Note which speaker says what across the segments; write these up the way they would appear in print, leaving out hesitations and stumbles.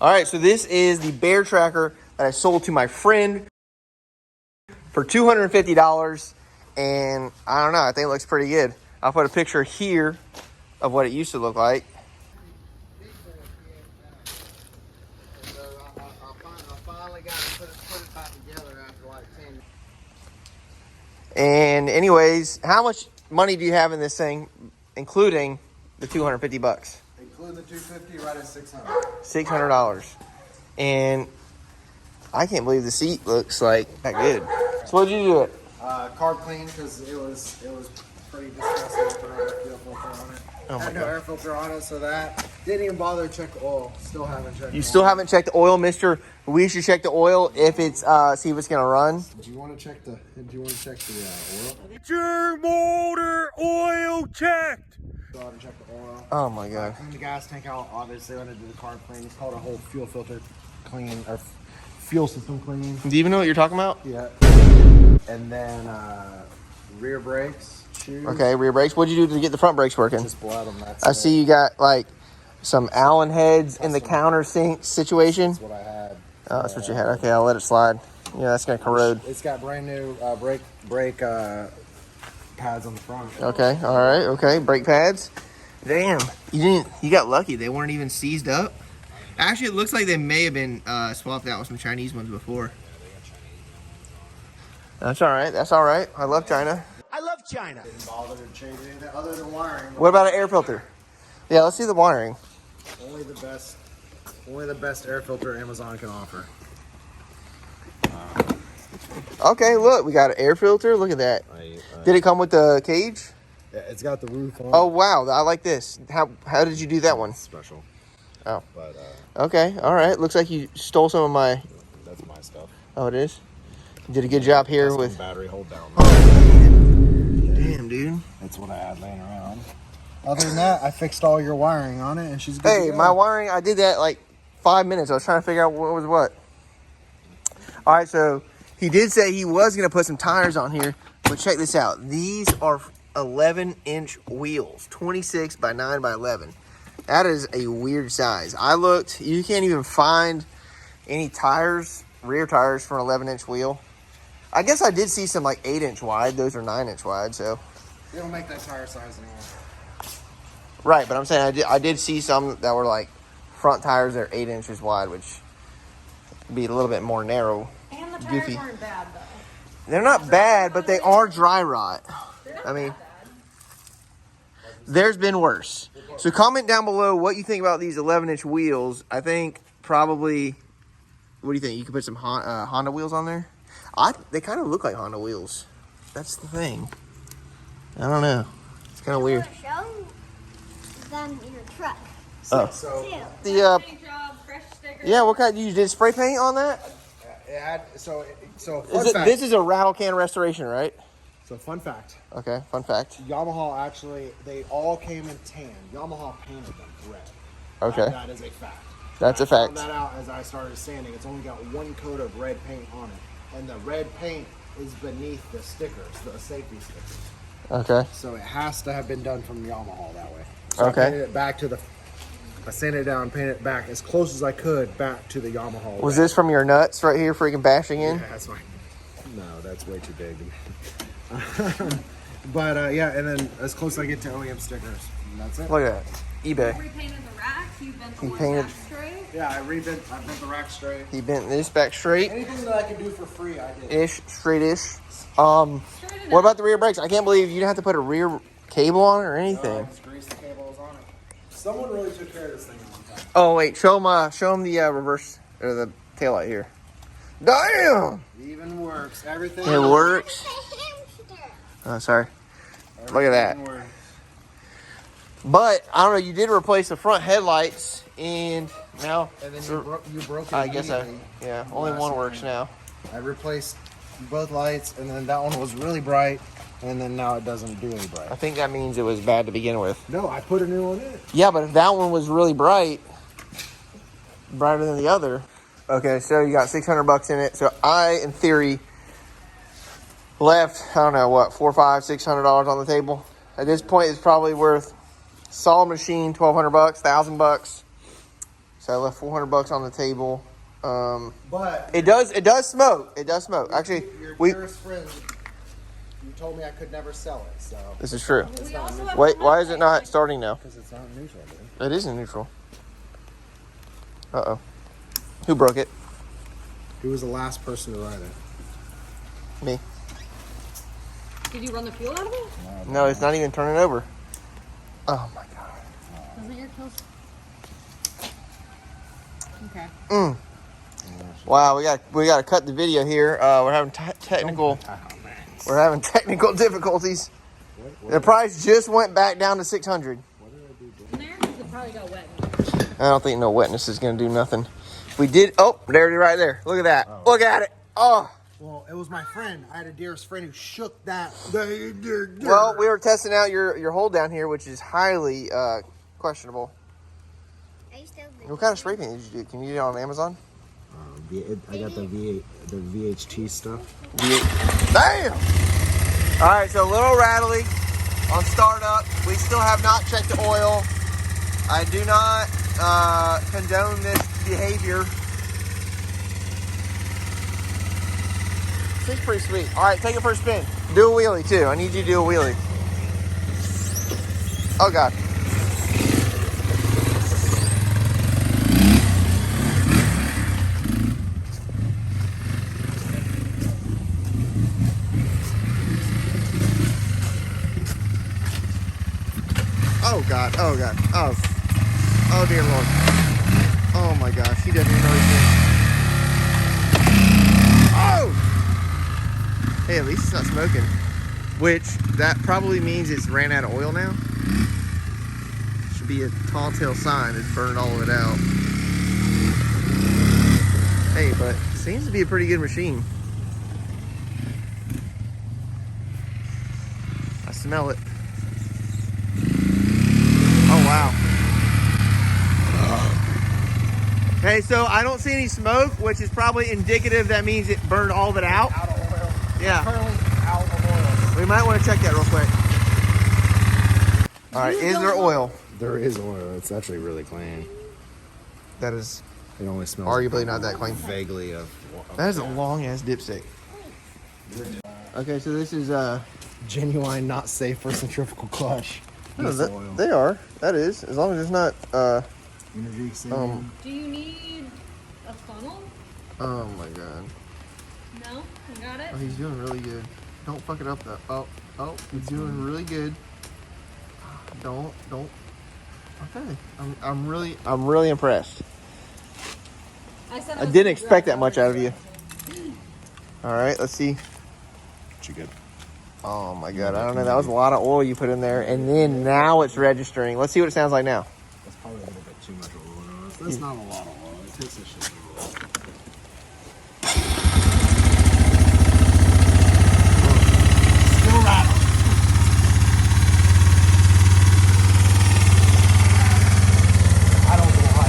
Speaker 1: All right, so this is the bear tracker that I sold to my friend for $250. And I don't know, I think it looks pretty good. I'll put a picture here of what it used to look like. And anyways, how much money do you have in this thing, including the $250?
Speaker 2: Including the $250, right at $600.
Speaker 1: $600. And I can't believe the seat looks like that good. So what did you do it?
Speaker 2: Carb clean because it was pretty disgusting to put an air filter on it.
Speaker 1: Oh my
Speaker 2: had no
Speaker 1: God.
Speaker 2: air filter on it, so that didn't even bother to check the oil. Still haven't checked.
Speaker 1: You still haven't checked the oil, mister? We should check the oil if it's see if it's gonna run.
Speaker 2: Do you want to check the oil?
Speaker 3: Get your motor oil checked.
Speaker 2: Go ahead and check the oil.
Speaker 1: Oh my God.
Speaker 2: Clean the gas tank out. Obviously, when I do the carb clean, it's called a whole fuel filter clean or fuel system clean.
Speaker 1: Do you even know what you're talking about?
Speaker 2: Yeah. And then rear brakes, shoes.
Speaker 1: Okay, rear brakes. What'd you do to get the front brakes working?
Speaker 2: Just bled them. That's
Speaker 1: I see you got like some Allen heads in the countersink situation.
Speaker 2: That's what I had.
Speaker 1: Oh, that's what you had. Okay, I'll let it slide. Yeah, that's gonna corrode.
Speaker 2: It's got brand new brake pads on the front.
Speaker 1: Okay, all right, okay. Brake pads. Damn, you got lucky. They weren't even seized up. Actually, it looks like they may have been swapped out with some Chinese ones before. That's all right. That's all right. I love China.
Speaker 3: I love China.
Speaker 2: Didn't bother to change anything other than wiring.
Speaker 1: What about an air filter? Yeah, let's see the wiring.
Speaker 2: Only the best air filter Amazon can offer.
Speaker 1: Okay, look, we got an air filter. Look at that. Did it come with the cage?
Speaker 2: Yeah, it's got the roof on.
Speaker 1: Oh wow, I like this. How did you do that one?
Speaker 2: Special.
Speaker 1: Oh.
Speaker 2: But
Speaker 1: Okay, all right. Looks like you stole some of my.
Speaker 2: that's my stuff.
Speaker 1: Oh, it is. You did a good job here
Speaker 2: That's
Speaker 1: with.
Speaker 2: battery hold down.
Speaker 1: Oh man, damn dude.
Speaker 2: That's what I had laying around. Other than that, I fixed all your wiring on it, and she's good.
Speaker 1: Hey,
Speaker 2: to go.
Speaker 1: my wiring. I did that like 5 minutes. I was trying to figure out what was what. All right, so he did say he was gonna put some tires on here, but check this out. These are 11-inch wheels, 26 by 9 by 11. That is a weird size. I looked. You can't even find any tires, rear tires for an 11-inch wheel. I guess I did see some like 8-inch wide. Those are 9-inch wide. So.
Speaker 2: They don't make that tire size anymore.
Speaker 1: Right, but I'm saying I did see some that were like front tires that are 8 inches wide, which would be a little bit more narrow.
Speaker 4: And the tires
Speaker 1: Goofy.
Speaker 4: weren't bad though.
Speaker 1: They're not bad, but they are dry rot. I mean, there's been worse. So comment down below what you think about these 11-inch wheels. I think probably, what do you think? You could put some Honda wheels on there? They kind of look like Honda wheels. That's the thing. I don't know. It's kind of weird.
Speaker 5: Show them your truck.
Speaker 1: Oh.
Speaker 2: So
Speaker 1: The
Speaker 4: Paint job, fresh stickers.
Speaker 1: yeah, what kind? You did spray paint on that?
Speaker 2: it had, so
Speaker 1: Is it, this is a rattle can restoration, right?
Speaker 2: So fun fact.
Speaker 1: Okay, fun fact.
Speaker 2: Yamaha actually, they all came in tan. Yamaha painted them red.
Speaker 1: Okay.
Speaker 2: That is a fact.
Speaker 1: That's a
Speaker 2: I found
Speaker 1: fact.
Speaker 2: that out as I started sanding. It's only got one coat of red paint on it, and the red paint is beneath the stickers, the safety stickers.
Speaker 1: Okay.
Speaker 2: So it has to have been done from Yamaha that way. So
Speaker 1: Okay.
Speaker 2: I painted it back to I sanded it down, painted it back as close as I could back to the Yamaha.
Speaker 1: Was this from your nuts right here freaking bashing in?
Speaker 2: Yeah, that's fine. No, that's way too big. But yeah, and then as close as I get to OEM stickers. And that's it.
Speaker 1: Look at that. eBay.
Speaker 4: Repainted the racks. You bent the
Speaker 1: He
Speaker 4: ones
Speaker 1: painted-
Speaker 4: back straight.
Speaker 2: Yeah, I bent the rack straight.
Speaker 1: He bent this back straight.
Speaker 2: Anything that I could do for free, I did.
Speaker 1: Ish, straight-ish.
Speaker 4: Straight
Speaker 1: What about the rear brakes? I can't believe you didn't have to put a rear cable on it or anything.
Speaker 2: Just grease the cables on it. Someone really took care of this thing at one time.
Speaker 1: Oh, wait. Show him the reverse, or the taillight here. Damn!
Speaker 2: Even works. Everything.
Speaker 1: It works. Oh, sorry. Look at that.
Speaker 2: Everything works.
Speaker 1: But, I don't know, you did replace the front headlights, and now,
Speaker 2: And then you broke it.
Speaker 1: I guess
Speaker 2: immediately.
Speaker 1: only
Speaker 2: Last
Speaker 1: one works
Speaker 2: time.
Speaker 1: now.
Speaker 2: I replaced both lights, and then that one was really bright, and then now it doesn't do any bright.
Speaker 1: I think that means it was bad to begin with.
Speaker 2: No, I put a new one in.
Speaker 1: Yeah, but if that one was really bright, brighter than the other. Okay, so you got $600 in it. So I, in theory, left, I don't know, what, $400, $500, $600 on the table. At this point, it's probably worth solid machine, $1,200, $1,000. So I left $400 on the table.
Speaker 2: But
Speaker 1: It does smoke. It does smoke. Actually,
Speaker 2: your
Speaker 1: we.
Speaker 2: dearest friend, you told me I could never sell it, so
Speaker 1: This is true.
Speaker 4: We also have
Speaker 1: Wait,
Speaker 4: one
Speaker 1: why
Speaker 4: more
Speaker 1: is it
Speaker 4: thing,
Speaker 1: not
Speaker 4: like-
Speaker 1: starting now?
Speaker 2: because it's not neutral, dude.
Speaker 1: It is in neutral. Uh-oh. Who broke it?
Speaker 2: Who was the last person to ride it?
Speaker 1: Me.
Speaker 4: Did you run the fuel out of it?
Speaker 1: No, it's not even turning over. Oh my god.
Speaker 4: Doesn't your kill? Okay.
Speaker 1: Wow, we got to cut the video here. We're having technical difficulties. The price just went back down to $600.
Speaker 4: In there? It probably got wet.
Speaker 1: I don't think no wetness is going to do nothing. We did. Oh, there it is right there. Look at that. Look at it. Oh.
Speaker 2: Well, it was my friend. I had a dearest friend who shook that.
Speaker 1: Well, we were testing out your hold down here, which is highly questionable.
Speaker 5: Are you still
Speaker 1: What kind of spray paint did you do? Can you get it on Amazon?
Speaker 2: I got the VHT stuff.
Speaker 1: Damn! All right, so a little rattly on startup. We still have not checked the oil. I do not condone this behavior. This is pretty sweet. All right, take it for a spin. Do a wheelie too. I need you to do a wheelie. Oh God. Oh God. Oh God. Oh. Oh dear Lord. Oh my gosh. He doesn't even know he's doing. Oh! Hey, at least it's not smoking. Which, that probably means it's ran out of oil now. Should be a tall tale sign that's burned all of it out. Hey, but it seems to be a pretty good machine. I smell it. Oh, wow. Hey, so I don't see any smoke, which is probably indicative that means it burned all of it out.
Speaker 2: Out of oil.
Speaker 1: Yeah.
Speaker 2: Currently out of oil.
Speaker 1: We might want to check that real quick. All right, is there oil?
Speaker 2: There is oil. It's actually really clean.
Speaker 1: That is
Speaker 2: It only smells
Speaker 1: arguably not that clean.
Speaker 2: vaguely of
Speaker 1: That is a long ass dipstick. Okay, so this is
Speaker 2: genuine, not safe for centrifugal clutch.
Speaker 1: no,
Speaker 2: Diesel oil.
Speaker 1: they are. That is, as long as it's not
Speaker 2: Energy saving.
Speaker 4: Do you need a funnel?
Speaker 1: oh my god.
Speaker 4: No? You got it?
Speaker 1: Oh, he's doing really good. Don't fuck it up though. Oh, he's doing really good. Don't. Okay. I'm really impressed.
Speaker 4: said
Speaker 1: I didn't expect that much out of you. All right, let's see.
Speaker 2: You good?
Speaker 1: Oh my god, I don't know. That was a lot of oil you put in there, and then now it's registering. Let's see what it sounds like now.
Speaker 2: That's probably a little bit too much oil. That's not a lot of oil. It takes this shit. Still rattle. I don't know why.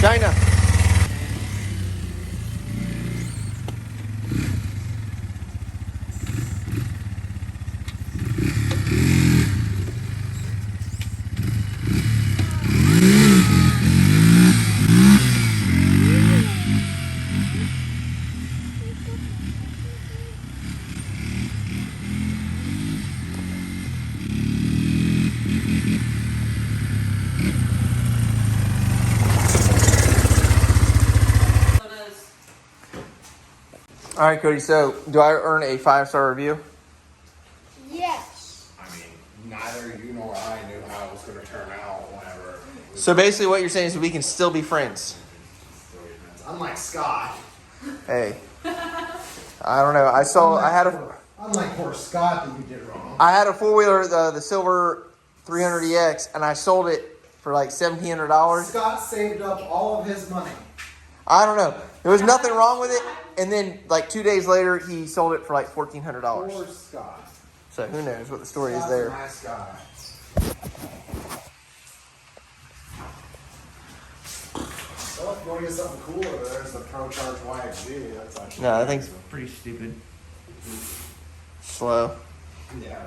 Speaker 1: China. All right, Cody. So, do I earn a 5-star review?
Speaker 5: Yes.
Speaker 2: I mean, neither you nor I knew how it was going to turn out whenever.
Speaker 1: So basically, what you're saying is we can still be friends.
Speaker 2: Unlike Scott.
Speaker 1: Hey, I don't know. I had a
Speaker 2: Unlike poor Scott that you did wrong.
Speaker 1: 4-wheeler, the silver 300EX, and I sold it for like $1,700.
Speaker 2: Scott saved up all of his money.
Speaker 1: I don't know. There was nothing wrong with it, and then like 2 days later, he sold it for like $1,400.
Speaker 2: Poor Scott.
Speaker 1: So who knows what the story is
Speaker 2: Scott's
Speaker 1: there.
Speaker 2: a nice guy. Well, if you want to get something cooler, there's the Pro Charge YXG. That's actually
Speaker 1: No, I think it's pretty stupid. Slow.
Speaker 2: Yeah, right.